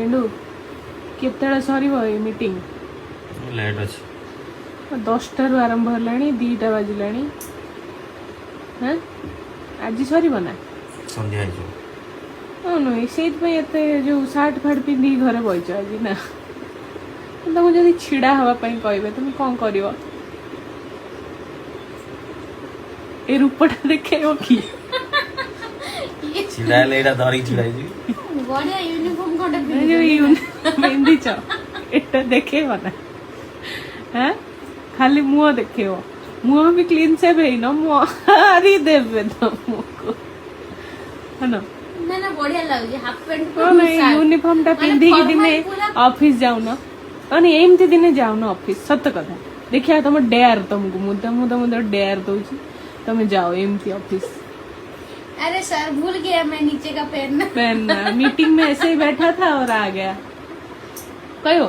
एंडू केतेବେଳେ ସରିବ ଏ meeting? Late अछि 10 ରୁ ଆରମ୍ଭ ହେଲାଣି 2ଟା ବାଜିଲାଣି। हाँ आज सरिବ ना संध्या जो नुई से जो सार्ट फाट पिंधि घरे बच आज ना तुमको जब छिड़ा हाँपाई कहे तुम कौन कर रूपटा देखे कि छिड़ा लेडा धरी छिड़ाई जी बढ़िया यूनिफॉर्म कोटे पिंधिच एटा देखे ना हाँ खाली मुह देखे मुह भी क्लीन सेव है ना मुहारी देवे तुमको है ना ना ना बढ़िया लागुଛି हाफ पैंट यूनिफॉर्म टा पिंधि कि दिने ऑफिस जाऊ ना अने एमती दिने जाऊ ना ऑफिस सत्य कथा देखिया तुम डेयर तुमको मुदा डेयर दउची तुम जाओ एमती ऑफिस। अरे सर भूल गया मैं नीचे का पहनना मीटिंग में ऐसे ही बैठा था और आ गया कहो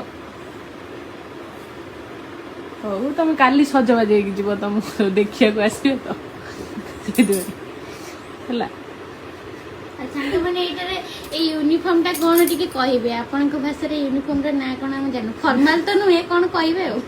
हो तुम काली सजबाज हो जीव तुम देखिया को आसियो तो हला अच्छा माने एटारे ए यूनिफॉर्म टा कोन टिके कहिबे आपन को भाषा रे यूनिफॉर्म रा ना कोन हम जानु फॉर्मल तो नुहे कोन कहिबे हो